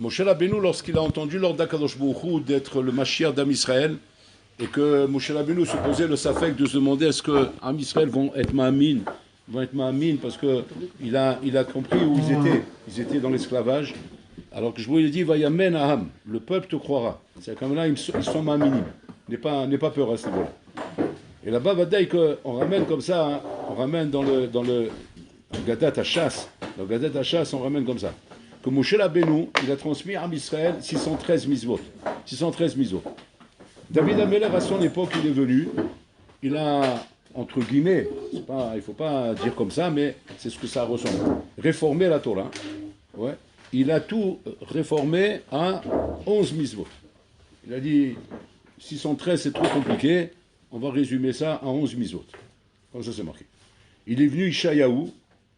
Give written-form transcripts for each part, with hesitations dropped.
Moshe Rabbeinu, lorsqu'il a entendu l'ordre d'Akadosh Baruch Hu d'être le Mashiach d'Am Israël, et que Moshe Rabbeinu se posait le safek de se demander est-ce que Am Israël vont être Ma'amin, parce qu'il a compris où ils étaient. Ils étaient dans l'esclavage. Alors que je vous ai dit, Vayamen Aham, le peuple te croira. C'est comme là, ils sont Ma'aminim. N'aie pas peur à ce niveau-là. Et là-bas, Vadaï, on ramène comme ça, hein, on ramène dans le Gadat Hachas, dans le Gadat Hachas, on ramène comme ça. Que Moshe Rabbeinu, il a transmis à Israël 613 mitzvot. 613 mitzvot. David Ameler, à son époque, il est venu, il a, entre guillemets, il ne faut pas dire comme ça, mais c'est ce que ça ressemble, réformé la Torah. Ouais. Il a tout réformé à 11 mitzvot. Il a dit, 613 c'est trop compliqué, on va résumer ça à 11 mitzvot. Comme ça c'est marqué. Il est venu Ishayahu,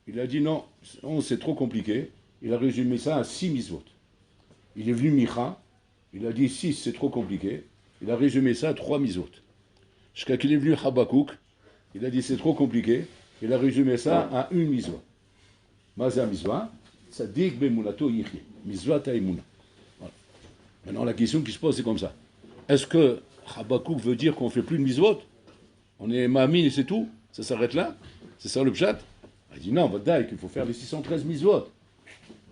il a dit non, 11 c'est trop compliqué, il a résumé ça à 6 mitzvot. Il est venu Micha, il a dit 6 c'est trop compliqué, il a résumé ça à 3 mitzvot. Jusqu'à qu'il est venu Habakouk, il a dit c'est trop compliqué, il a résumé ça à une mitzvah. Maza mitzvah, tzadik bemunato yichye, mitzvah taimuna. Voilà. Maintenant la question qui se pose c'est comme ça. Est-ce que Habakouk veut dire qu'on ne fait plus de mitzvot? On est ma'amin et c'est tout? Ça s'arrête là? C'est ça le pshat? Il dit non, Vadaï, qu'il faut faire les 613 mitzvot.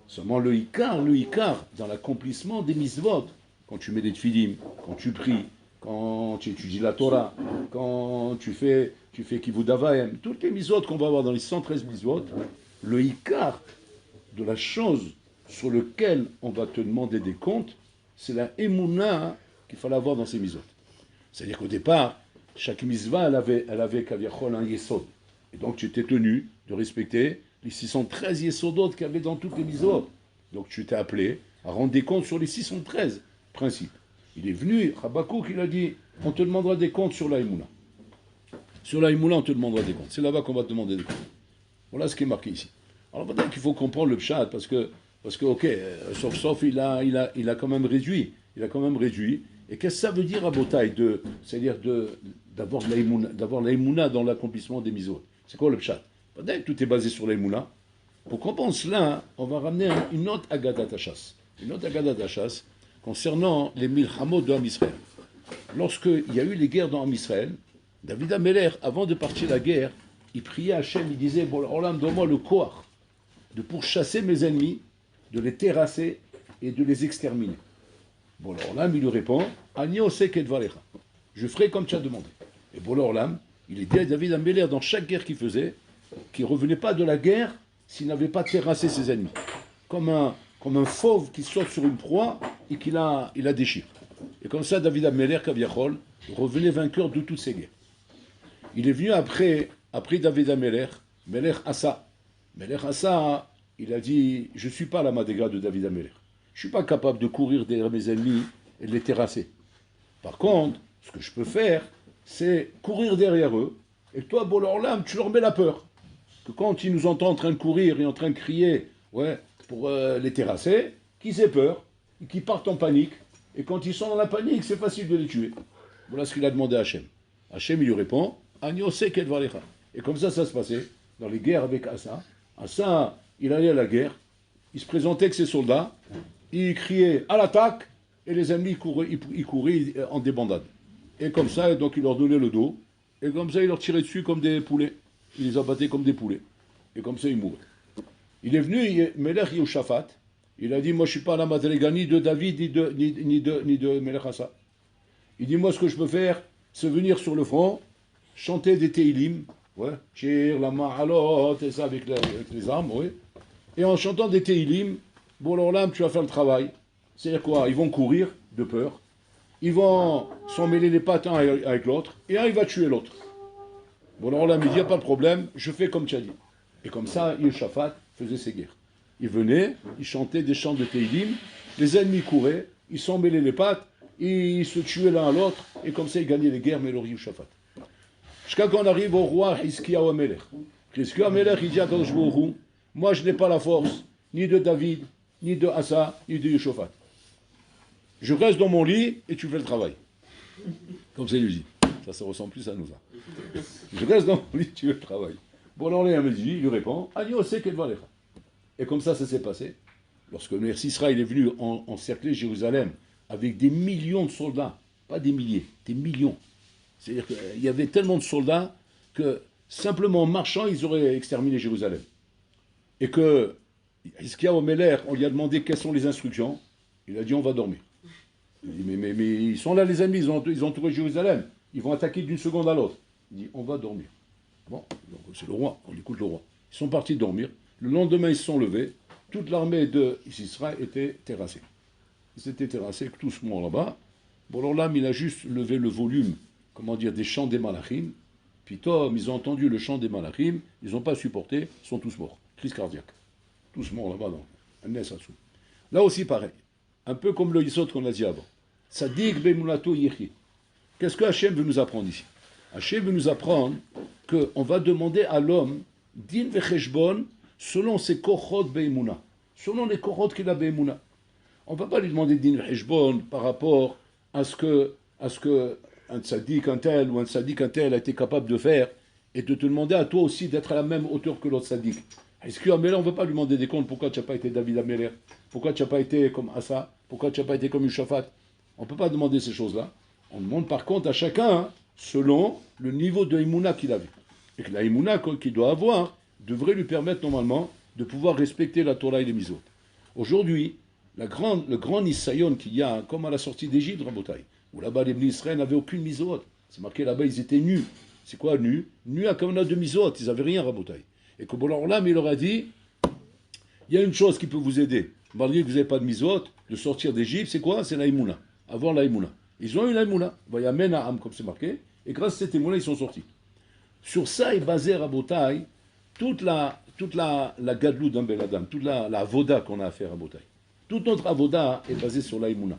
Seulement le ikar, dans l'accomplissement des mitzvot, quand tu mets des tfilim, quand tu pries, quand tu étudies la Torah, quand tu fais kivud avayim, toutes les mitzvot qu'on va avoir dans les 113 mitzvot, le ikar de la chose sur laquelle on va te demander des comptes, c'est la émouna qu'il fallait avoir dans ces mitzvot. C'est-à-dire qu'au départ, chaque mitzvah, elle avait kaviachol un yesod. Et donc tu étais tenu de respecter les 613 yesodot qu'il y avait dans toutes les mitzvot. Donc tu t'es appelé à rendre des comptes sur les 613 principes. Il est venu, Habakouk, il a dit, on te demandera des comptes sur l'Aïmouna. Sur l'Aïmouna, on te demandera des comptes. C'est là-bas qu'on va te demander des comptes. Voilà ce qui est marqué ici. Alors peut-être qu'il faut comprendre le pshat, parce que ok, sauf il a quand même réduit. Il a quand même réduit. Et qu'est-ce que ça veut dire à Botaï, c'est-à-dire d'avoir l'Aïmouna dans l'accomplissement des mitzvot? C'est quoi le pshat? Peut-être tout est basé sur l'Aïmouna. Pour comprendre cela, on va ramener une autre Agadat Hachas. Une autre Agadat Hachas concernant les Milhamot de Am Israël. Lorsqu'il y a eu les guerres dans Am Israël, David Ameler, avant de partir la guerre, il priait à Hachem, il disait, bon, Olam, donne-moi le koach de pourchasser mes ennemis, de les terrasser et de les exterminer. Bon, Olam, il lui répond, Ani osek et dvarecha. Je ferai comme tu as demandé. Et bon, Olam, il est dit à David Ameler, dans chaque guerre qu'il faisait, qu'il ne revenait pas de la guerre s'il n'avait pas terrassé ses ennemis. Comme un fauve qui saute sur une proie et qu'il la déchire. Et comme ça, David Ameler, Kaviachol, revenait vainqueur de toutes ces guerres. Il est venu après David Ameler, Melech Asa. Melech Asa, il a dit, je ne suis pas la madéga de David Ameler. Je ne suis pas capable de courir derrière mes ennemis et de les terrasser. Par contre, ce que je peux faire, c'est courir derrière eux, et toi, bon, leur lame, tu leur mets la peur. Que quand ils nous entendent en train de courir et en train de crier, pour les terrasser, qu'ils aient peur, et qu'ils partent en panique, et quand ils sont dans la panique, c'est facile de les tuer. Voilà ce qu'il a demandé à Hachem. Hachem, il lui répond, Agnosé ket valecha. Et comme ça se passait, dans les guerres avec Asa. Asa, il allait à la guerre, il se présentait avec ses soldats, il criait à l'attaque, et les ennemis ils couraient en débandade. Et comme ça, donc il leur donnait le dos, et comme ça, il leur tirait dessus comme des poulets. Il les abattait comme des poulets. Et comme ça, ils mouraient. Il est venu, Melech Yehoshaphat, il a dit, moi je ne suis pas la madriga ni de David, ni de Melech Asa. Il dit, moi ce que je peux faire, c'est venir sur le front, chanter des Teilim, Shir, la Ma'alot, et ça avec les armes, et en chantant des Teilim, bon alors là, tu vas faire le travail. C'est-à-dire quoi? Ils vont courir de peur, ils vont s'en mêler les pattes un avec l'autre, et un il va tuer l'autre. Bon alors là, il dit, il n'y a pas de problème, je fais comme tu as dit. Et comme ça, Yehoshaphat faisait ses guerres. Il venait, il chantait des chants de Teilim, les ennemis couraient, ils s'en mêlaient les pattes, ils se tuaient l'un à l'autre, et comme ça, ils gagnaient les guerres, mais le Yehoshaphat. Jusqu'à qu'on arrive au roi Hiskiyahu Amelech. Hiskiyahu Amelech, il dit à Kadosh Baruch Hu, moi je n'ai pas la force, ni de David, ni de Asa, ni de Yehoshaphat. Je reste dans mon lit, et tu fais le travail. Comme ça, il lui dit. Ça ressemble plus à nous. Je reste dans mon lit, tu fais le travail. Bon, alors, il lui répond, Agnosé ket valecha. Et comme ça s'est passé. lorsque le Israël est venu encercler Jérusalem avec des millions de soldats, pas des milliers, des millions. C'est-à-dire qu'il y avait tellement de soldats que simplement en marchant, ils auraient exterminé Jérusalem. Et que Hizkiyahu Omeler, on lui a demandé quelles sont les instructions. Il a dit on va dormir. Il a dit mais ils sont là les ennemis, ils ont entouré Jérusalem. Ils vont attaquer d'une seconde à l'autre. Il dit on va dormir. Bon, c'est le roi, on écoute le roi. Ils sont partis dormir. Le lendemain, ils se sont levés. Toute l'armée d'Israël était terrassée. Ils étaient terrassés doucement là-bas. Bon, alors là, il a juste levé le volume, comment dire, des chants des Malachim. Puis Tom, ils ont entendu le chant des Malachim, ils n'ont pas supporté, ils sont tous morts. Crise cardiaque. Tous morts là-bas dans un Nessassou. Là aussi, pareil. Un peu comme le Yisod qu'on a dit avant. Sadik bemunato yichi. Qu'est-ce que Hachem veut nous apprendre ici? Hachem veut nous apprendre qu'on va demander à l'homme din vecheshbon selon ses kochot be'emuna, selon les kochot qu'il a be'emuna. On ne va pas lui demander din vecheshbon par rapport à ce que un tzaddik, un tel ou un tzaddik, un tel a été capable de faire et de te demander à toi aussi d'être à la même hauteur que l'autre tzaddik. Est-ce qu'Améler, on ne veut pas lui demander des comptes pourquoi tu n'as pas été David Améler, pourquoi tu n'as pas été comme Asa, pourquoi tu n'as pas été comme Ushafat. On ne peut pas demander ces choses-là. On demande par contre à chacun selon le niveau de Imuna qu'il avait. Et que la Imuna qu'il doit avoir devrait lui permettre normalement de pouvoir respecter la Torah et les Mizot. Aujourd'hui, le grand Nisayon qu'il y a, comme à la sortie d'Égypte, Rabotai, où là-bas les Israël n'avaient aucune Mizot. C'est marqué là-bas, ils étaient nus. C'est quoi nus? Nus à Kamana de Mizot, ils n'avaient rien, Rabotai. Et que bon, là, mais il leur a dit, il y a une chose qui peut vous aider, malgré que vous n'avez pas de Mizot, de sortir d'Égypte, c'est quoi? C'est la Imuna. Avoir la Imuna. Ils ont eu la Imuna. Voyez, Menaam, comme c'est marqué, et grâce à cette Imuna, ils sont sortis. Sur ça est basé, Rabotai, toute la gadlou d'un bel Adam, toute la avoda qu'on a à faire à Rabotai. Toute notre avoda est basée sur la Imuna.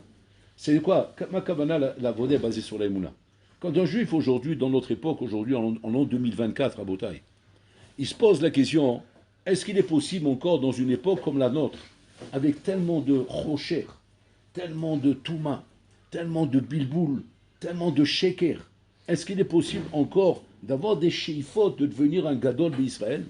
C'est quoi? Ma kavana, la avoda est basée sur la Imuna. Quand un juif aujourd'hui, dans notre époque, aujourd'hui, en l'an 2024, à Rabotai, il se pose la question, est-ce qu'il est possible encore dans une époque comme la nôtre, avec tellement de rocher, tellement de touma, tellement de bilboul, tellement de sheker, est-ce qu'il est possible encore d'avoir des sheifot, de devenir un gadol d'Israël,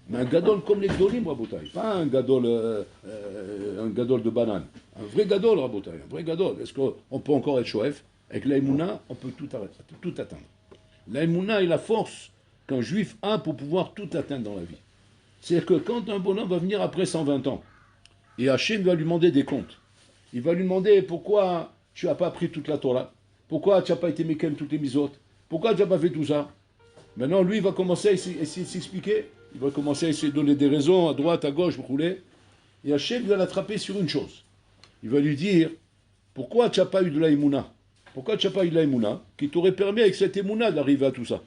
mais un gadol comme les gdolim, Rabotai, pas un gadol de banane, un vrai gadol, Rabotai, un vrai gadol. Est-ce qu'on peut encore être shoef? Avec l'aïmouna, on peut tout atteindre. L'aïmouna est la force qu'un juif a pour pouvoir tout atteindre dans la vie. C'est-à-dire que quand un bonhomme va venir après 120 ans, et Hachem va lui demander des comptes, il va lui demander pourquoi tu n'as pas appris toute la Torah, pourquoi tu n'as pas été méken toutes les misotes, pourquoi tu n'as pas fait tout ça. Maintenant, lui, il va commencer à essayer de s'expliquer, il va commencer à essayer de donner des raisons à droite, à gauche, rouler, et Hachem va l'attraper sur une chose. Il va lui dire, pourquoi tu n'as pas eu de la Emouna? Pourquoi tu n'as pas eu de la Emouna qui t'aurait permis avec cette Emouna d'arriver à tout ça?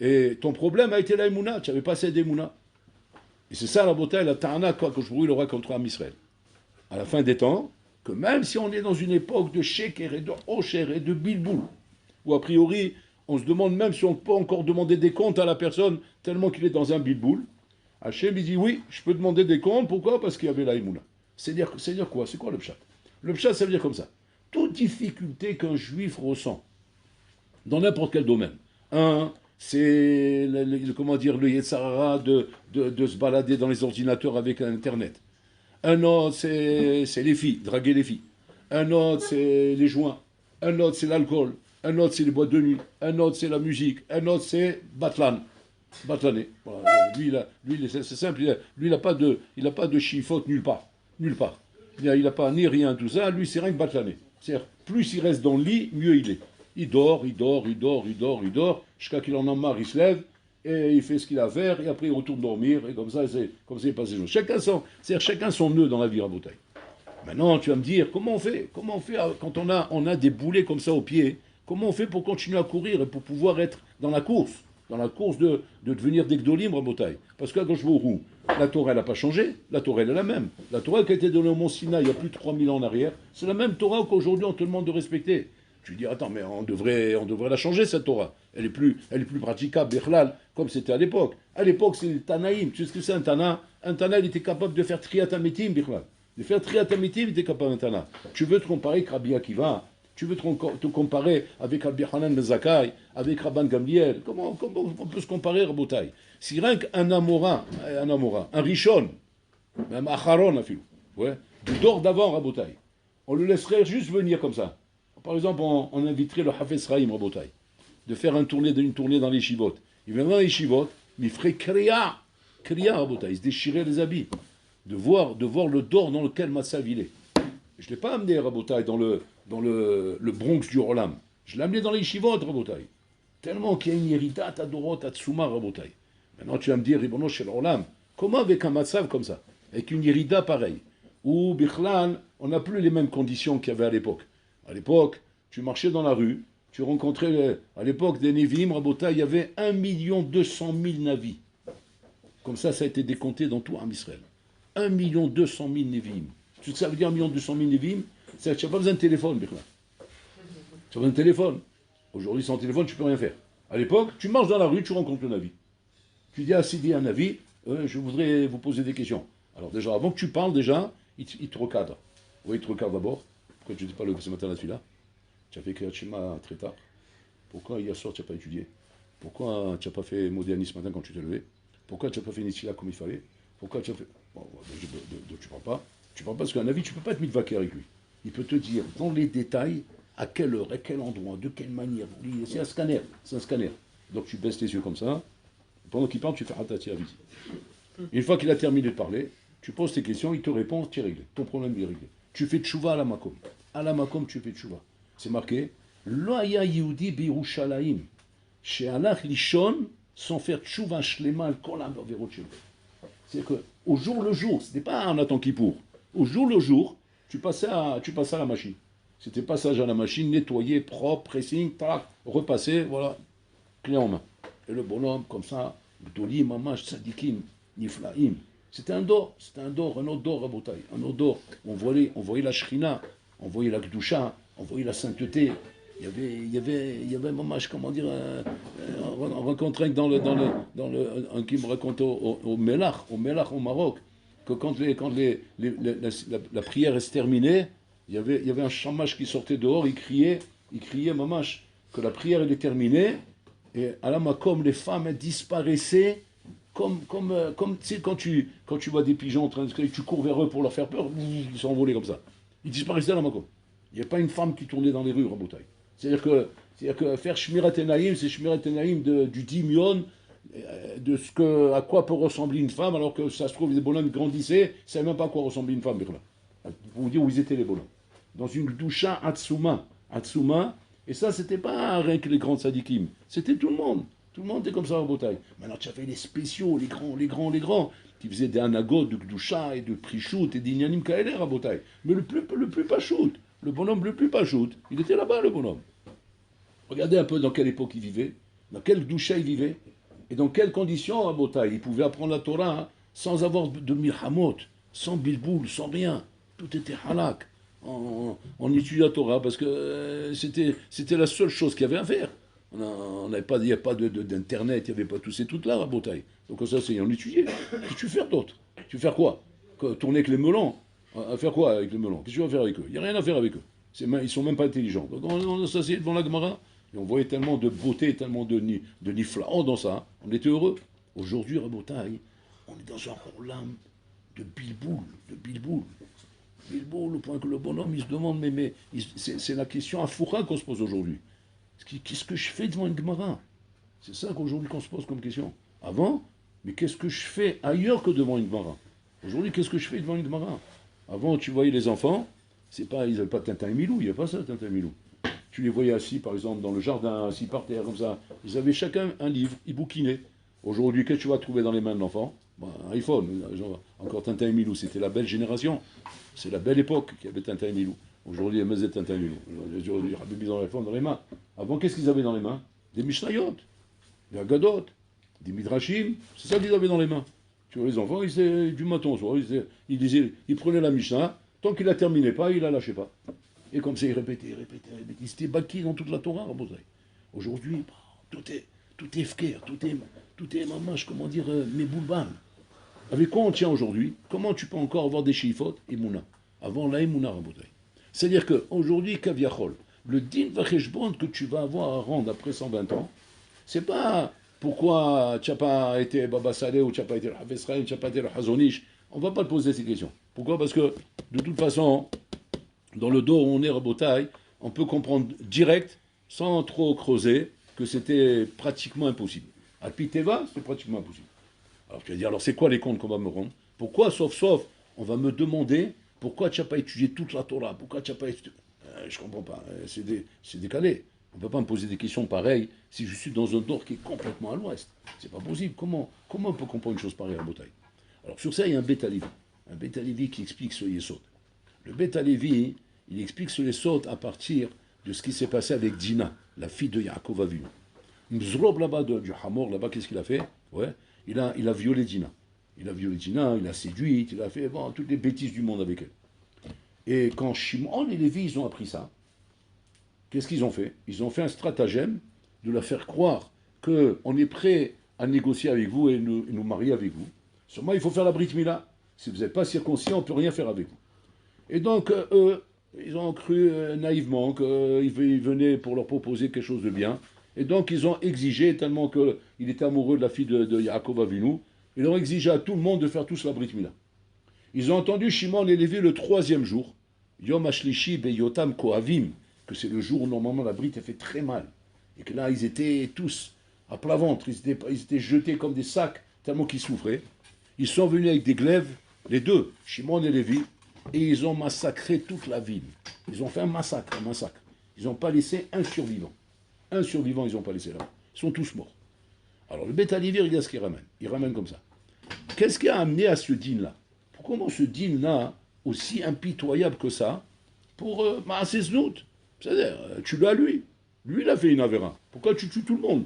Et ton problème a été la Emouna, tu n'avais pas assez d'Emouna. Et c'est ça la bataille, la ta'ana que je brûle le roi contre Am Israël. À la fin des temps, que même si on est dans une époque de sheker et de hocher et de bilboul, où a priori on se demande même si on peut encore demander des comptes à la personne tellement qu'il est dans un bilboul, Hachem il dit oui, je peux demander des comptes, pourquoi? Parce qu'il y avait la Emouna. C'est-à-dire quoi? C'est quoi le pshat? Le pshat, ça veut dire comme ça. Toute difficulté qu'un juif ressent, dans n'importe quel domaine, c'est comment dire, le Yetzarara de se balader dans les ordinateurs avec Internet. Un autre, c'est les filles, draguer les filles. Un autre, c'est les joints. Un autre, c'est l'alcool. Un autre, c'est les boîtes de nuit. Un autre, c'est la musique. Un autre, c'est Batlan. Batlané. Voilà. Lui, c'est simple. Lui, il n'a pas de chifote nulle part. Nulle part. Il n'a pas ni rien, tout ça. Lui, c'est rien que Batlané. C'est-à-dire, plus il reste dans le lit, mieux il est. Il dort, jusqu'à qu'il en a marre, il se lève, et il fait ce qu'il a à faire, et après il retourne dormir, et comme ça il passe les jours. Chacun son nœud dans la vie, Rabotai. Maintenant, tu vas me dire, comment on fait quand on a des boulets comme ça au pied, comment on fait pour continuer à courir et pour pouvoir être dans la course de devenir des Gdolim, Rabotai? Parce que quand je vais au roux, la Torah, elle n'a pas changé, la Torah, elle est la même. La Torah qui a été donnée au Mont Sinaï il y a plus de 3000 ans en arrière, c'est la même Torah qu'aujourd'hui on te demande de respecter. Tu dis, attends, mais on devrait la changer, cette Torah. Elle est plus praticable, Bechlal, comme c'était à l'époque. À l'époque, c'est le Tanaïm. Tu sais ce que c'est un Tana? Un Tana, il était capable de faire Triatamitim, Bechlal. De faire Triatamitim, il était capable un Tana. Tu veux te comparer avec Rabbi Akiva, tu veux te comparer avec Rabbi Hanan Ben Zakkai, avec Rabban Gamliel. Comment on peut se comparer, Rabotai? Si rien qu'un Amora, un Rishon, même Acharon, ouais, du dor d'avant, Rabotai. On le laisserait juste venir comme ça. Par exemple, on inviterait le Hafez Raïm, Rabotai, de faire une tournée dans les chivotes. Il viendrait dans les chivotes, mais il ferait kriya, Rabotai, il se déchirait les habits, de voir le dor dans lequel Matzav il est. Je ne l'ai pas amené, Rabotai, dans le Bronx du Rolam. Je l'ai amené dans les chivotes, Rabotai. Tellement qu'il y a une irrita, Tadorot, Tatsuma, Rabotai. Maintenant, tu vas me dire, Ribono chez le Rolam, comment avec un Matzav comme ça, avec une irrita pareille, où, Bichlan, on n'a plus les mêmes conditions qu'il y avait à l'époque. À l'époque, tu marchais dans la rue, tu rencontrais, à l'époque des Nevi'im, Rabotai, il y avait 1 200 000 navis. Comme ça a été décompté dans tout Israël. 1 200 000 Nevi'im. Tu sais ce que ça veut dire 1 200 000 Nevi'im? C'est que tu n'as pas besoin de téléphone, Bichlan. Tu as besoin de téléphone. Aujourd'hui, sans téléphone, tu ne peux rien faire. À l'époque, tu marches dans la rue, tu rencontres le Navi. Tu dis à Sidi, un Navi, je voudrais vous poser des questions. Alors déjà, avant que tu parles, il te recadre. Oui, il te recadre d'abord. Pourquoi tu n'es pas levé ce matin à la fila? Tu as fait Kriyat Shema très tard. Pourquoi hier soir tu n'as pas étudié? Pourquoi tu n'as pas fait Modéani ce matin quand tu t'es levé? Pourquoi tu n'as pas fait Nitila comme il fallait? Pourquoi tu as fait... Bon, tu ne parles pas. Tu ne parles pas parce qu'un Navi, tu ne peux pas être mitvaker avec lui. Il peut te dire dans les détails à quelle heure, à quel endroit, de quelle manière. C'est un scanner, Donc tu baisses tes yeux comme ça. Pendant qu'il parle, tu fais Hatati Avi. Une fois qu'il a terminé de parler, tu poses tes questions, il te répond, tu es réglé. Ton problème est réglé. Tu fais tchouva à la makom. À la makom, tu fais tchouva. C'est marqué Lo haya Yehudi b'Yerushalayim she'alach lishon sans faire tchouva shlema al kol ha'averot shelo. C'est-à-dire qu'au jour le jour, ce n'était pas un Nathan Kippour. Au jour le jour, tu passais à la machine. C'était passage à la machine, nettoyer, propre, pressing, tac, repasser, voilà, clé en main. Et le bonhomme, comme ça, Gdolim, Mamash, Tzadikim, Niflaim. C'était un autre d'or, Rabotai, un autre d'or. On voyait la Shrina, on voyait la Gdusha, on voyait la sainteté. Il y avait Mamash, comment dire, on rencontrait un qui me racontait au Melach, au Maroc, que quand la prière est terminée, il y avait un chamash qui sortait dehors, il criait Mamash, que la prière elle est terminée, et à la makom, les femmes elles disparaissaient, comme tu sais, quand tu vois des pigeons en train de crier, tu cours vers eux pour leur faire peur, ils sont envolés comme ça. Ils disparaissaient à la makom. Il n'y a pas une femme qui tournait dans les rues, Rabotai. C'est-à-dire que faire Shmirat Enaim, c'est Shmirat Enaim du dimion, de à quoi peut ressembler une femme, alors que ça se trouve, les bonhommes grandissaient, ils ne savaient même pas à quoi ressemblait une femme. Pour vous dire où ils étaient les bonhommes. Dans une doucha Atsuma, et ça, c'était pas rien que les grands sadikim, c'était tout le monde. Tout le monde était comme ça en Bretagne. Maintenant, tu avais les spéciaux, les grands, qui faisaient des anagotes de Gdusha et de Prichout et d'Inyanim Kaeler à Bretagne. Mais le plus pachout, le bonhomme le plus pachout, il était là-bas, le bonhomme. Regardez un peu dans quelle époque il vivait, dans quelle Gdusha il vivait, et dans quelles conditions à Bretagne. Il pouvait apprendre la Torah sans avoir de milhamot, sans bilboul, sans rien. Tout était halak. On étudiait la Torah parce que c'était la seule chose qu'il y avait à faire. Il n'y a pas d'internet, il n'y avait pas tous ces trucs-là à Bretagne. Donc ça, c'est on étudiait. Qu'est-ce que tu fais d'autre? Tu fais quoi? Tourner avec les melons? À faire quoi avec les melons? Qu'est-ce que tu vas faire avec eux? Il n'y a rien à faire avec eux. Ils ne sont même pas intelligents. Donc on s'asseyait devant la Gemara et on voyait tellement de beauté, tellement de niflaon dans ça. On était heureux. Aujourd'hui, à Bretagne, on est dans un roulam de bilboul. Bilboul, au point que le bonhomme, il se demande, mais c'est la question à Foura qu'on se pose aujourd'hui. Qu'est-ce que je fais devant une Gemara? C'est ça qu'aujourd'hui qu'on se pose comme question. Avant, mais qu'est-ce que je fais ailleurs que devant une Gemara? Aujourd'hui, qu'est-ce que je fais devant une Gemara? Avant, tu voyais les enfants, ils n'avaient pas Tintin et Milou, il n'y avait pas ça, Tintin et Milou. Tu les voyais assis, par exemple, dans le jardin, assis par terre, comme ça. Ils avaient chacun un livre, ils bouquinaient. Aujourd'hui, qu'est-ce que tu vas trouver dans les mains de l'enfant? Un iPhone, encore Tintin et Milou, c'était la belle génération. C'est la belle époque qu'il y avait Tintin et Milou. Aujourd'hui, il y a Tintin et Milou. Aujourd'hui, Habibi dans l'iPhone, dans les mains. Avant, qu'est-ce qu'ils avaient dans les mains? Des Mishnayot, des Agadot, des Midrashim. C'est ça qu'ils avaient dans les mains. Tu vois, les enfants, ils étaient du matin au soir. Ils prenaient la Mishnah. Tant qu'il la terminait pas, il la lâchait pas. Et comme ça, ils répétaient. Ils étaient bâqués dans toute la Torah, aujourd'hui, tout est fker, tout est mamash, comment dire, meboulbam. Avec quoi on tient aujourd'hui? Comment tu peux encore avoir des shifot et mouna? Avant la mouna, Rabotai. C'est-à-dire qu'aujourd'hui, kaviachol, le din vacheshbon que tu vas avoir à rendre après 120 ans, c'est pas pourquoi tu n'as pas été Baba Saleh ou tu n'as pas été le Hafez Chaim, tu n'as pas été le Hazonish. On ne va pas te poser ces questions. Pourquoi? Parce que, de toute façon, dans le dos où on est Rabotai, on peut comprendre direct, sans trop creuser, que c'était pratiquement impossible. À Piteva, c'est pratiquement impossible. Alors tu vas dire, alors c'est quoi les comptes qu'on va me rendre? Pourquoi, sauf, on va me demander pourquoi tu n'as pas étudié toute la Torah? Pourquoi tu n'as pas étudié... je ne comprends pas, c'est décalé. On ne peut pas me poser des questions pareilles si je suis dans un nord qui est complètement à l'ouest. C'est pas possible. Comment on peut comprendre une chose pareille à Botaï? Alors sur ça, il y a un Beth Alevi. Un Beth Alevi qui explique ce Yesod. Le Beth Alevi, il explique ce Yesod à partir de ce qui s'est passé avec Dina, la fille de Yaakov Avinu. Mzrob là-bas, du Hamor, là-bas, qu'est-ce qu'il a fait? Ouais, il a violé Dina. Il a séduit, il a fait toutes les bêtises du monde avec elle. Et quand Shimon et Lévi, ils ont appris ça, qu'est-ce qu'ils ont fait? Ils ont fait un stratagème de la faire croire qu'on est prêt à négocier avec vous et nous marier avec vous. Seulement, il faut faire la Brit Mila. Si vous n'êtes pas circoncis, on ne peut rien faire avec vous. Et donc, eux, ils ont cru naïvement qu'il venait pour leur proposer quelque chose de bien. Et donc, ils ont exigé, tellement qu'il était amoureux de la fille de Yaakov Avinu, ils ont exigé à tout le monde de faire tous la Brit Mila. Ils ont entendu Shimon et Lévi le 3e jour, Yom Ashlishi Beyotam Kohavim, que c'est le jour où normalement la Brit est fait très mal. Et que là, ils étaient tous à plat ventre, ils étaient jetés comme des sacs, tellement qu'ils souffraient. Ils sont venus avec des glaives, les deux, Shimon et Lévi, et ils ont massacré toute la ville. Ils ont fait un massacre. Ils n'ont pas laissé un survivant. Un survivant, ils n'ont pas laissé là. Ils sont tous morts. Alors le Beth Alevi, regarde ce qu'il ramène. Il ramène comme ça. Qu'est-ce qui a amené à ce dîne-là? Comment ce dîne-là, aussi impitoyable que ça, pour Maaseh Znout? C'est-à-dire, tu l'as lui. Lui, il a fait une avéra. Pourquoi tu tues tout le monde?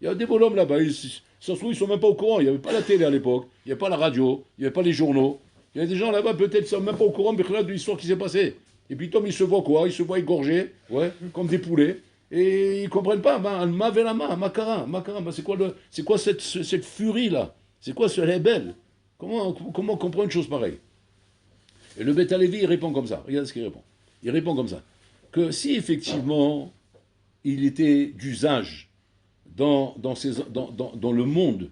Il y a des bonhommes là-bas, ça se trouve, ils ne sont même pas au courant. Il n'y avait pas la télé à l'époque, il n'y avait pas la radio, il n'y avait pas les journaux. Il y a des gens là-bas, peut-être, qui ne sont même pas au courant de l'histoire qui s'est passée. Et puis, Tom, ils se voient quoi? Ils se voient égorgés, ouais, comme des poulets. Et ils ne comprennent pas. Mavelama, Makara, c'est quoi cette furie-là? C'est quoi ce rebelle? Comment comprendre une chose pareille? Et le Beth Alevi, il répond comme ça. Regarde ce qu'il répond. Il répond comme ça. Que si effectivement, il était d'usage dans le monde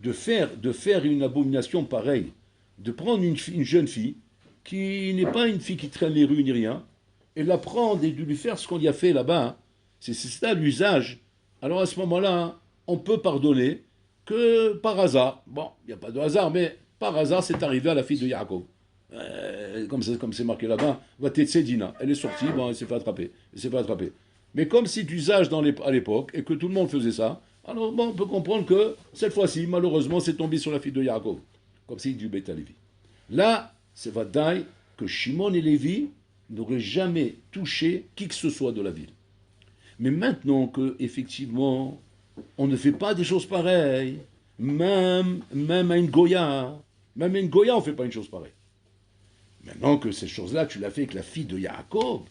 de faire une abomination pareille, de prendre une jeune fille, qui n'est pas une fille qui traîne les rues ni rien, et la prendre et de lui faire ce qu'on y a fait là-bas, c'est ça l'usage. Alors à ce moment-là, on peut pardonner que par hasard, bon, il n'y a pas de hasard, mais par hasard, c'est arrivé à la fille de Yaakov. Comme c'est marqué là-bas, Dina, elle est sortie, bon, elle s'est fait attraper. Mais comme c'est d'usage à l'époque, et que tout le monde faisait ça, alors bon, on peut comprendre que cette fois-ci, malheureusement, c'est tombé sur la fille de Yaakov, comme c'est du Beth Alevi. Là, c'est Vadaï que Shimon et Lévi n'auraient jamais touché qui que ce soit de la ville. Mais maintenant que, effectivement, on ne fait pas des choses pareilles, même à une Goya, on ne fait pas une chose pareille. Maintenant que ces choses-là, tu l'as fait avec la fille de Yaakov,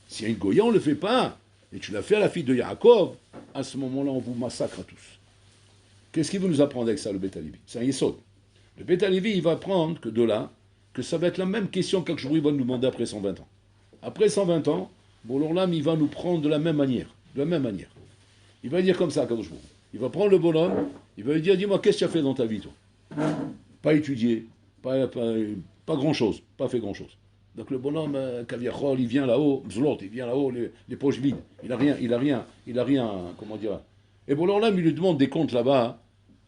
si à une Goya, on ne le fait pas, et tu l'as fait à la fille de Yaakov, à ce moment-là, on vous massacre à tous. Qu'est-ce qu'il veut nous apprendre avec ça, le Beth Alevi? C'est un yesod. Le Beth Alevi, il va apprendre que de là, que ça va être la même question qu'Akshbouri va nous demander après 120 ans. Après 120 ans, Bolorlam, il va nous prendre de la même manière. Il va dire comme ça, Akshbouri. Il va prendre le bonhomme, il va lui dire, dis-moi, qu'est-ce que tu as fait dans ta vie, toi? Pas étudié, pas grand-chose, pas fait grand-chose. Donc le bonhomme, Kaviachol, il vient là-haut, Bzlot, il vient là-haut, les poches vides. Il a rien, comment dire. Et Bolorlam, il lui demande des comptes là-bas.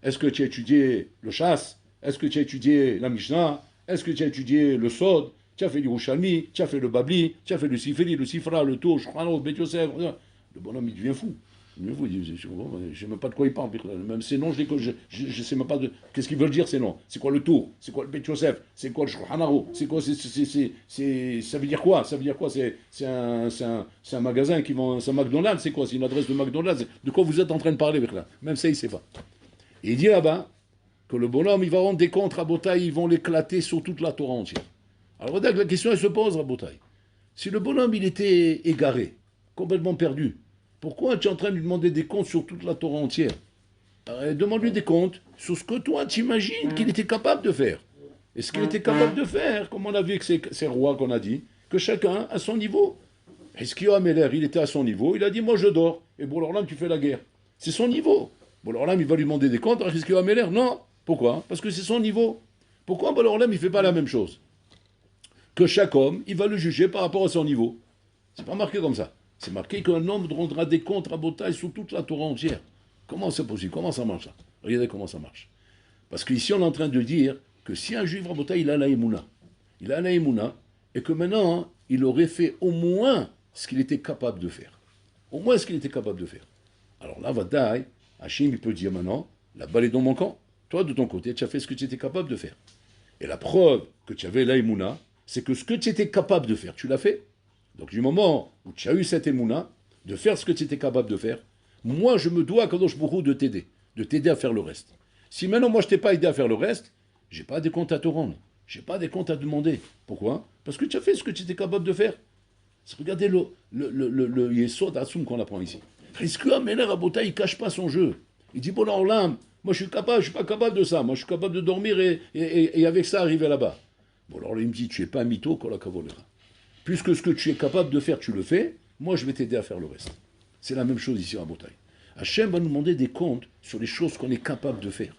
Est-ce que tu as étudié le chasse? Est-ce que tu as étudié la Mishnah? Est-ce que tu as étudié le Sod? Tu as fait du Rouchami? Tu as fait le Babli? Tu as fait le Sifri, le Sifra, le Tour, Shkhanot, Bet Yosef? Le bonhomme, il devient fou. Il dit, je ne sais même pas de quoi il parle. Même ces noms, je ne sais même pas de... Qu'est-ce qu'ils veulent dire, ces noms? C'est quoi le Tour? C'est quoi le Bet Yosef? C'est quoi le Shkhanaro? C'est quoi? Ça veut dire quoi? Ça veut dire quoi? C'est un magasin qui vend... C'est un McDonald's? C'est quoi? C'est une adresse de McDonald's? De quoi vous êtes en train de parler avec là? Même ça, il ne sait pas. Et il dit là-bas que le bonhomme, il va rendre des comptes à Botaï, ils vont l'éclater sur toute la Torah entière. Alors, la question, elle se pose à Botaï. Si le bonhomme, il était égaré, complètement perdu, pourquoi tu es en train de lui demander des comptes sur toute la Torah entière? Demande-lui des comptes sur ce que toi, tu imagines qu'il était capable de faire. Et ce qu'il était capable de faire, comme on a vu avec ces rois qu'on a dit, que chacun à son niveau. Est-ce qu'il y a Améler, il était à son niveau, il a dit, moi je dors, et Bolorlam, tu fais la guerre. C'est son niveau. Bolorlam, il va lui demander des comptes, alors est-ce qu'il y a Améler? Non. Pourquoi? Parce que c'est son niveau. Pourquoi Bolorlam, il ne fait pas la même chose? que chaque homme, il va le juger par rapport à son niveau. C'est pas marqué comme ça. C'est marqué qu'un homme rendra des comptes à Botaï sur toute la Torah entière. Comment c'est possible? Comment ça marche ça? Regardez comment ça marche. Parce qu'ici, on est en train de dire que si un juif à Botaï, il a la Emouna, il a la Emouna, et que maintenant, il aurait fait au moins ce qu'il était capable de faire. Au moins ce qu'il était capable de faire. Alors là, Vadaï, Hachim, il peut dire maintenant, la balle est dans mon camp. Toi, de ton côté, tu as fait ce que tu étais capable de faire. Et la preuve que tu avais la Emouna, c'est que ce que tu étais capable de faire, tu l'as fait. Donc du moment où tu as eu cette Emouna, de faire ce que tu étais capable de faire, moi, je me dois à Kadosh Baruch Hu de t'aider à faire le reste. Si maintenant, moi, je ne t'ai pas aidé à faire le reste, je n'ai pas des comptes à te rendre. Je n'ai pas des comptes à demander. Pourquoi? Parce que tu as fait ce que tu étais capable de faire. Regardez le Yesod Assoum qu'on apprend ici. Est-ce qu'un Meler Rabota, il ne cache pas son jeu? Il dit, bon, alors là, moi, je ne suis pas capable de ça. Moi, je suis capable de dormir et avec ça, arriver là-bas. Bon, alors là, il me dit, tu n'es pas un mytho, qu'on la cavolera. Puisque ce que tu es capable de faire, tu le fais, moi, je vais t'aider à faire le reste. C'est la même chose ici à Botaï. Hachem va nous demander des comptes sur les choses qu'on est capable de faire.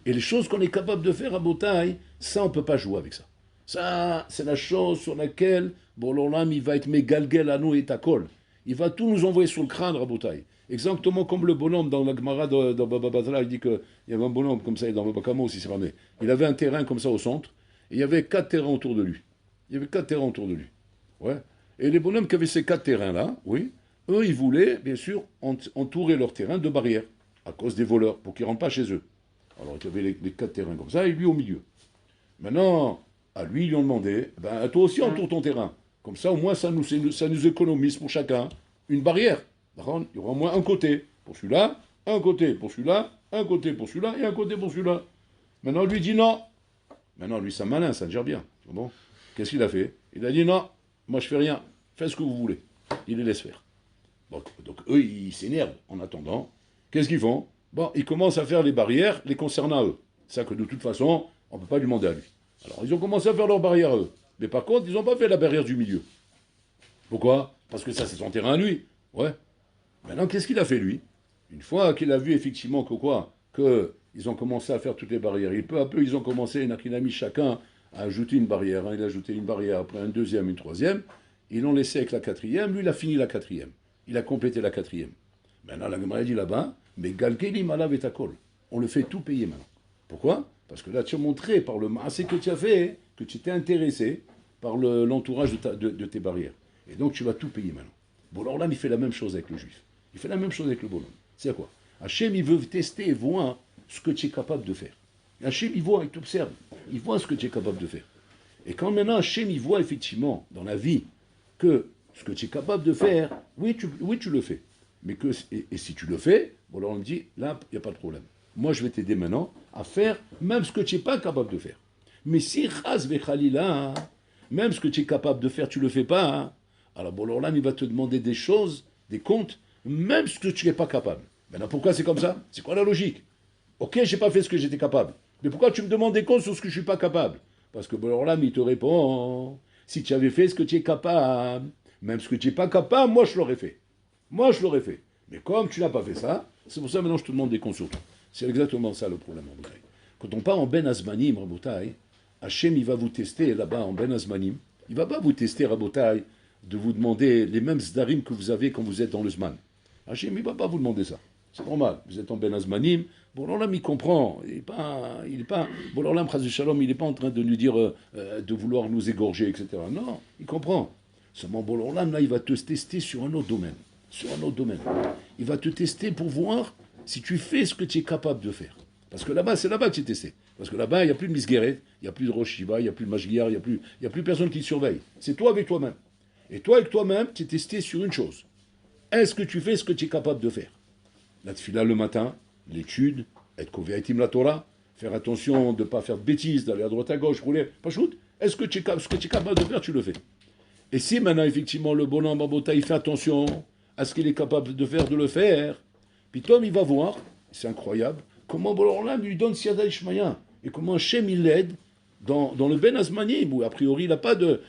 Et les choses qu'on est capable de faire à Botaï, ça, on ne peut pas jouer avec ça. Ça, c'est la chose sur laquelle, bon, l'Olam, il va être mégalguel à nous et takol. Il va tout nous envoyer sur le crâne, Rabotaï. Exactement comme le bonhomme dans la Gemara de Baba Batra, il dit qu'il y avait un bonhomme comme ça, dans Baba Kamo aussi, c'est ramé. Il avait un terrain comme ça au centre, et il y avait 4 terrains autour de lui. Il y avait 4 terrains autour de lui. Ouais. Et les bonhommes qui avaient ces 4 terrains-là, oui, eux, ils voulaient, bien sûr, entourer leur terrain de barrières, à cause des voleurs, pour qu'ils ne rentrent pas chez eux. Alors, il y avait les 4 terrains comme ça, et lui au milieu. Maintenant, à lui, ils lui ont demandé, ben, toi aussi, entoure ton terrain. Comme ça, au moins, ça nous économise pour chacun une barrière. Il y aura au moins un côté pour celui-là, un côté pour celui-là, un côté pour celui-là, et un côté pour celui-là. Maintenant, lui dit non. Maintenant, lui, c'est malin, ça gère bien. Bon. Qu'est-ce qu'il a fait? Il a dit non, moi, je fais rien. Faites ce que vous voulez. Il les laisse faire. Bon, donc, eux, ils s'énervent en attendant. Qu'est-ce qu'ils font? Bon, ils commencent à faire les barrières les concernant à eux. C'est ça que de toute façon, on ne peut pas lui demander à lui. Alors, ils ont commencé à faire leurs barrières à eux. Mais par contre, ils n'ont pas fait la barrière du milieu. Pourquoi? Parce que ça, c'est son terrain à lui. Ouais. Maintenant, qu'est-ce qu'il a fait, lui? Une fois qu'il a vu effectivement qu'ils ont commencé à faire toutes les barrières, et peu à peu, ils ont commencé, il a mis chacun à ajouter une barrière. Il a ajouté une barrière, après une deuxième, une troisième. Ils l'ont laissé avec la quatrième. Lui, il a fini la quatrième. Il a complété la quatrième. Maintenant, la Gemara dit là-bas, mais Galkeli Malav et Takol. On le fait tout payer maintenant. Pourquoi? Parce que là, tu as montré par le massé que tu as fait, que tu t'es intéressé par l'entourage de tes barrières. Et donc, tu vas tout payer maintenant. Bon, alors là, il fait la même chose avec le juif. Il fait la même chose avec le bonhomme. C'est quoi? Hachem, il veut tester et voir ce que tu es capable de faire. Hachem, il voit, il t'observe. Il voit ce que tu es capable de faire. Et quand maintenant Hachem, il voit effectivement dans la vie que ce que tu es capable de faire, oui, tu le fais. Mais et si tu le fais, bon, alors on me dit, là, il n'y a pas de problème. Moi, je vais t'aider maintenant à faire même ce que tu n'es pas capable de faire. Mais si Raz Vechalila, même ce que tu es capable de faire, tu ne le fais pas, hein, alors bon, alors là, il va te demander des choses, des comptes, même ce que tu n'es pas capable. Maintenant, pourquoi c'est comme ça? C'est quoi la logique? Ok, je n'ai pas fait ce que j'étais capable. Mais pourquoi tu me demandes des comptes sur ce que je ne suis pas capable? Parce que bon, alors là, il te répond, si tu avais fait ce que tu es capable, même ce que tu n'es pas capable, moi, je l'aurais fait. Moi, je l'aurais fait. Mais comme tu n'as pas fait ça, c'est pour ça maintenant je te demande des comptes sur toi. C'est exactement ça le problème, Rabotai. Quand on part en Ben Azmanim, Rabotai, Hachem, il va vous tester là-bas en Ben Azmanim. Il ne va pas vous tester, Rabotai, de vous demander les mêmes zdarim que vous avez quand vous êtes dans le Zman. Hachem, il ne va pas vous demander ça. C'est normal. Vous êtes en Ben Azmanim. Bon, l'Olam, il comprend. Il n'est pas. Bon, l'Olam, Chaz Shalom, il n'est pas en train de nous dire de vouloir nous égorger, etc. Non, il comprend. Seulement, bon, l'Olam, là, il va te tester sur un autre domaine. Sur un autre domaine. Il va te tester pour voir si tu fais ce que tu es capable de faire. Parce que là-bas, c'est là-bas que tu es testé. Parce que là-bas, il n'y a plus de Misgueret, il n'y a plus de Rosh Shiva, il n'y a plus de Mashgiar, il n'y a plus personne qui te surveille. C'est toi avec toi-même. Et toi avec toi-même, tu es testé sur une chose. Est-ce que tu fais ce que tu es capable de faire? La tfila le matin, l'étude, être kovéatim la Torah, faire attention de ne pas faire de bêtises, d'aller à droite à gauche, rouler, pas shoot. Est-ce que ce que tu es capable de faire, tu le fais? Et si maintenant, effectivement, le bonhomme Babota, il fait attention à ce qu'il est capable de faire, de le faire, puis Tom, il va voir, c'est incroyable, comment Bolam lui donne Siada Ishmaïa, et comment Hachem il l'aide dans le Ben Azmanim, où a priori il n'a pas de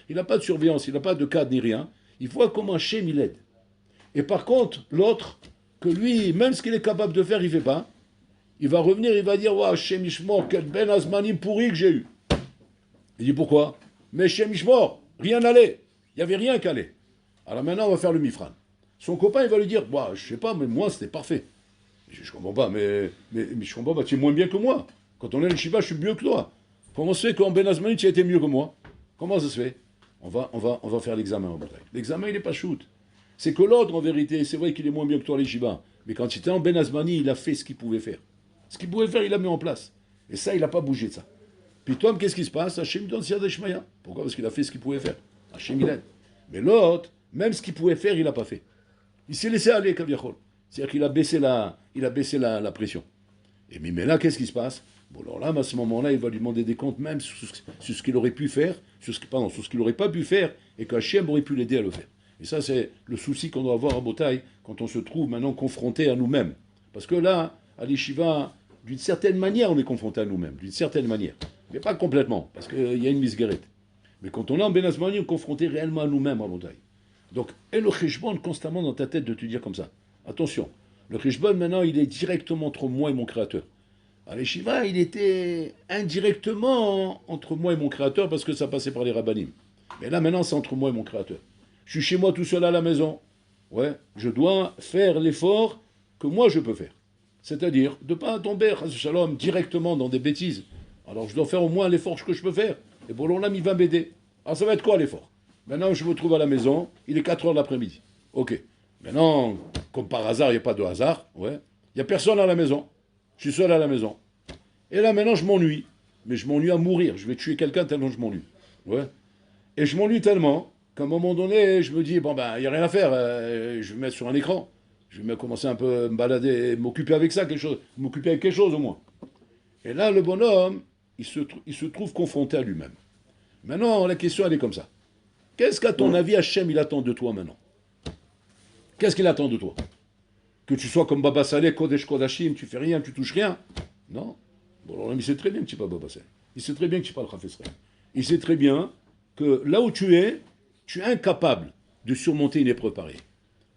surveillance, il n'a pas de cadre ni rien, il voit comment Hachem il l'aide. Et par contre, l'autre, que lui, même ce qu'il est capable de faire, il ne fait pas, il va revenir, il va dire, waouh, Hachem Ishmor, quel Ben Azmanim pourri que j'ai eu. Il dit pourquoi? Mais chez Mishmor, rien n'allait. Il n'y avait rien qui allait. Alors maintenant, on va faire le Mifran. Son copain, il va lui dire, bah, je sais pas, mais moi, c'était parfait. Je comprends pas, mais je comprends pas, tu es moins bien que moi. Quand on est à l'Yeshiva, je suis mieux que toi. Comment se fait qu'en Ben Azmani, tu as été mieux que moi? Comment ça se fait? On va faire l'examen en bataille. L'examen, il n'est pas shoot. C'est que l'autre, en vérité, c'est vrai qu'il est moins bien que toi à l'Yeshiva. Mais quand il était en Ben Azmani, il a fait ce qu'il pouvait faire. Ce qu'il pouvait faire, il l'a mis en place. Et ça, il n'a pas bougé de ça. Puis toi, qu'est-ce qui se passe? Hachem donne Siyad Shmaya. Pourquoi? Parce qu'il a fait ce qu'il pouvait faire. Hachem, il aide. Mais l'autre, même ce qu'il pouvait faire, il n'a pas fait. Il s'est laissé aller, Kaviachol. C'est-à-dire qu'il a baissé la pression. Et mais là, qu'est-ce qui se passe? Bon, alors là, à ce moment-là, il va lui demander des comptes même sur ce qu'il aurait pu faire, sur ce qu'il n'aurait pas pu faire, et qu'Hachem aurait pu l'aider à le faire. Et ça, c'est le souci qu'on doit avoir à Botaï quand on se trouve maintenant confronté à nous-mêmes. Parce que là, à l'Yeshiva, d'une certaine manière, on est confronté à nous-mêmes, d'une certaine manière. Mais pas complètement, parce qu'il y a une misguérette. Mais quand on est en Ben Azmani, on est confronté réellement à nous-mêmes à Botaï. Donc, et le cheshbon constamment dans ta tête de te dire comme ça. Attention, le cheshbon maintenant, il est directement entre moi et mon créateur. À l'Yeshiva, il était indirectement entre moi et mon créateur parce que ça passait par les rabbanim. Mais là, maintenant, c'est entre moi et mon créateur. Je suis chez moi tout seul à la maison. Ouais, je dois faire l'effort que moi je peux faire. C'est-à-dire de ne pas tomber, shalom, directement dans des bêtises. Alors je dois faire au moins l'effort que je peux faire. Et bon, là, il va m'aider. Alors ça va être quoi l'effort? Maintenant, je me trouve à la maison, il est 4 heures de l'après-midi. Ok. Maintenant, comme par hasard, il n'y a pas de hasard. Ouais. Il n'y a personne à la maison. Je suis seul à la maison. Et là, maintenant, je m'ennuie. Mais je m'ennuie à mourir. Je vais tuer quelqu'un tellement je m'ennuie. Ouais. Et je m'ennuie tellement qu'à un moment donné, je me dis, bon, ben, il n'y a rien à faire. Je vais me mettre sur un écran. Je vais commencer un peu à me balader, m'occuper avec ça, m'occuper avec quelque chose au moins. Et là, le bonhomme, il se trouve confronté à lui-même. Maintenant, la question, elle est comme ça. Qu'est-ce qu'à ton avis, Hachem, il attend de toi maintenant? Qu'est-ce qu'il attend de toi? Que tu sois comme Baba Saleh, Kodesh Kodashim, tu fais rien, tu touches rien? Non. Bon, alors, il sait très bien que tu n'es pas Baba Saleh. Il sait très bien que tu n'es pas le Chafetz Chaim. Il sait très bien que là où tu es incapable de surmonter une épreuve pareille.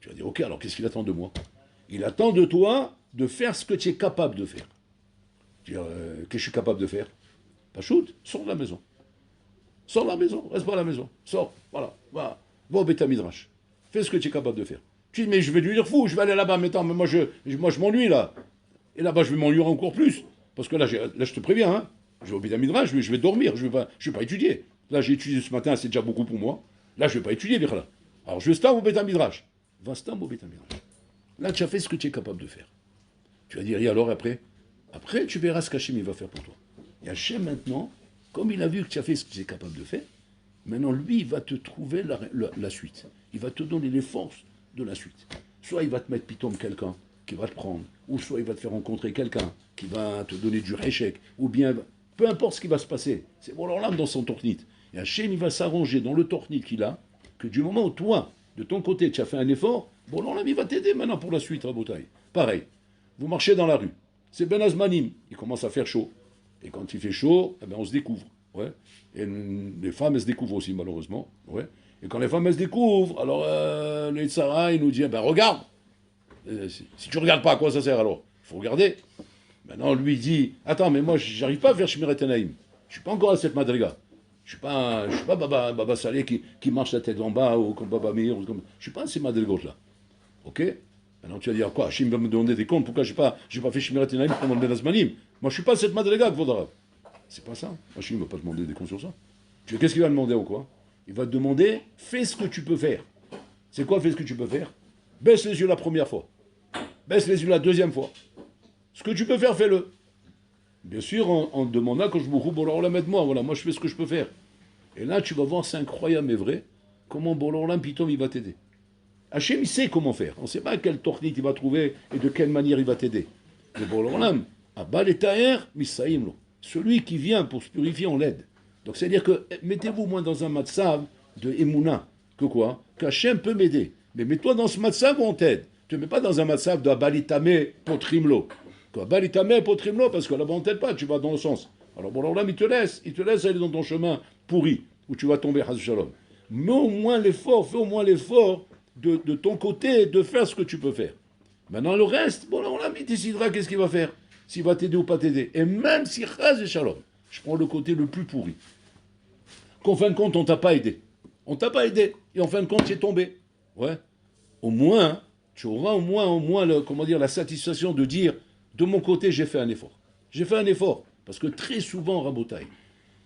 Tu vas dire, ok, alors qu'est-ce qu'il attend de moi? Il attend de toi de faire ce que tu es capable de faire. Tu vas dire, qu'est-ce que je suis capable de faire? Pas shoot, sors de la maison. Sors de la maison, reste pas à la maison. Sors, voilà, va au Beth Midrash. Fais ce que tu es capable de faire. Tu dis, mais je vais lui dire fou, je vais aller là-bas, mais attends, mais moi je m'ennuie là. Et là-bas, je vais m'ennuyer encore plus. Parce que là, je te préviens, hein, je vais au Beth Midrash, je vais dormir, je vais pas étudier. Là, j'ai étudié ce matin, c'est déjà beaucoup pour moi. Là, je vais pas étudier, là. Alors, je vais stam au Beth Midrash. Va stam au Beth Midrash. Là, tu as fait ce que tu es capable de faire. Tu vas dire, et alors après? Après, tu verras ce qu'Hachem il va faire pour toi. Et Hachem, maintenant, comme il a vu que tu as fait ce que tu es capable de faire, maintenant, lui, il va te trouver la suite. Il va te donner les forces de la suite. Soit il va te mettre pitom quelqu'un qui va te prendre, ou soit il va te faire rencontrer quelqu'un qui va te donner du réchec, ou bien, peu importe ce qui va se passer. C'est bon, alors là, dans son tornite. Et Hachem, il va s'arranger dans le tornite qu'il a, que du moment où toi, de ton côté, tu as fait un effort, bon, alors là, il va t'aider maintenant pour la suite, Rabotaï. Pareil, vous marchez dans la rue. C'est Ben Azmanim, il commence à faire chaud. Et quand il fait chaud, eh ben, on se découvre. Ouais. Et les femmes, elles se découvrent aussi, malheureusement. Ouais. Et quand les femmes, elles se découvrent, alors le Yitzhara, il nous dit, ben regarde. Si tu regardes pas, à quoi ça sert alors? Il faut regarder. Maintenant, lui, il dit, attends, mais moi, j'arrive pas à faire Shmirat Enaim. Je suis pas encore à cette madriga. Je suis pas Baba Saleh qui marche la tête en bas, ou comme Baba Meir, ou comme... Je suis pas à ces madrigotes-là. Ok? Maintenant, tu vas dire, quoi, Hachem va me demander des comptes, pourquoi j'ai pas fait Shmirat Enaim pendant le Ben Azmanim? Moi, je suis pas à cette madriga, Kvodarav. C'est pas ça. Hachem ne va pas te demander des comptes sur ça. Qu'est-ce qu'il va demander ou quoi? Il va te demander, fais ce que tu peux faire. C'est quoi, fais ce que tu peux faire? Baisse les yeux la première fois. Baisse les yeux la deuxième fois. Ce que tu peux faire, fais-le. Bien sûr, en demandant, quand je me roule, bon, là, moi, voilà, moi, je fais ce que je peux faire. Et là, tu vas voir, c'est incroyable, mais vrai, comment Bololam Pitom, il va t'aider. Hachem, il sait comment faire. On ne sait pas quelle tornite il va trouver et de quelle manière il va t'aider. Mais Bololam, Abba l'Etaher, Misaïmlo. Celui qui vient pour se purifier, on l'aide. Donc, c'est-à-dire que, mettez-vous moins dans un matzav de Emouna. Que quoi? Qu'Hachem peut m'aider. Mais mets-toi dans ce matzav où on t'aide. Tu ne mets pas dans un matzav de Abalitame potrimlo. Abalitame potrimlo, parce que là-bas on t'aide pas, tu vas dans le sens. Alors bon, là, il te laisse aller dans ton chemin pourri, où tu vas tomber, Haz Shalom. Mais au moins l'effort, fais au moins l'effort de ton côté de faire ce que tu peux faire. Maintenant le reste, bon, là, on l'a mis, décidera qu'est-ce qu'il va faire, s'il va t'aider ou pas t'aider. Et même si Haz Shalom, je prends le côté le plus pourri. qu'en fin de compte, on t'a pas aidé. On t'a pas aidé. Et en fin de compte, tu es tombé. Ouais. Au moins, tu auras comment dire, la satisfaction de dire, de mon côté, j'ai fait un effort. J'ai fait un effort. Parce que très souvent, Rabotaï,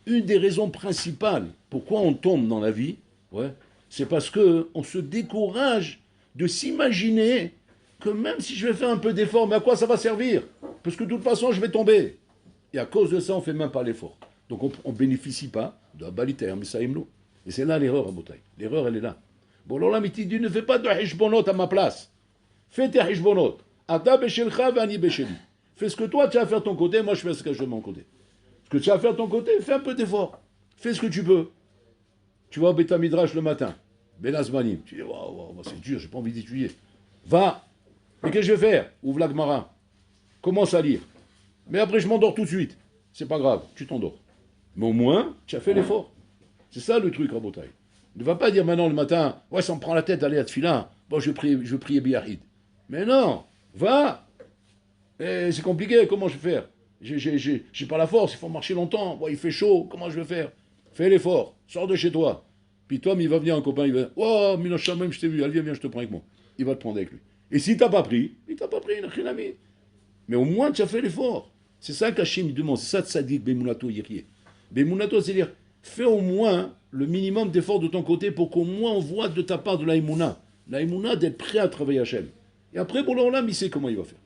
une des raisons principales pourquoi on tombe dans la vie, ouais, c'est parce qu'on se décourage de s'imaginer que même si je vais faire un peu d'effort, mais à quoi ça va servir? Parce que de toute façon, je vais tomber. Et à cause de ça, on ne fait même pas l'effort. Donc on ne bénéficie pas de la balitaire, mais ça aime l'eau. Et c'est là l'erreur, Rabotaï. L'erreur, elle est là. Bon, alors là, il dit, ne fais pas de hishbonot à ma place. Fais tes hishbonot. Ata beshelcha vani besheli. Fais ce que toi, tu as à faire de ton côté, moi, je fais ce que je fais de mon côté. Ce que tu as à faire de ton côté, fais un peu d'effort. Fais ce que tu peux. Tu vas au Beth Midrash le matin. Benazmanim. Tu dis, waouh, c'est dur, j'ai pas envie d'étudier. Va. Mais qu'est-ce que je vais faire? Ouvre la Gemara. Commence à lire. Mais après, je m'endors tout de suite. C'est pas grave, tu t'endors. Mais au moins, tu as fait l'effort. C'est ça le truc, Rabotaï. Ne va pas dire maintenant le matin, ouais, ça me prend la tête d'aller à Tfila. Bon, je vais prier Biarritz. Mais non, va. Et c'est compliqué, comment je vais faire? J'ai pas la force, il faut marcher longtemps. Bon, il fait chaud, comment je vais faire? Fais l'effort, sors de chez toi. Puis toi, il va venir un copain, il va dire, oh, Minoche même, je t'ai vu, allez, viens, je te prends avec moi. Il va te prendre avec lui. Et si t'as pas pris, il t'a pas pris, il n'a rien à mettre. Mais au moins, tu as fait l'effort. C'est ça qu'Hachim demande, c'est ça de Sadik Bemunato Yirye. Bemunato, c'est-à-dire, fais au moins le minimum d'efforts de ton côté pour qu'au moins on voit de ta part de la Emouna. La Emouna d'être prêt à travailler Hachem. Et après, pour l'Olam, il sait comment il va faire.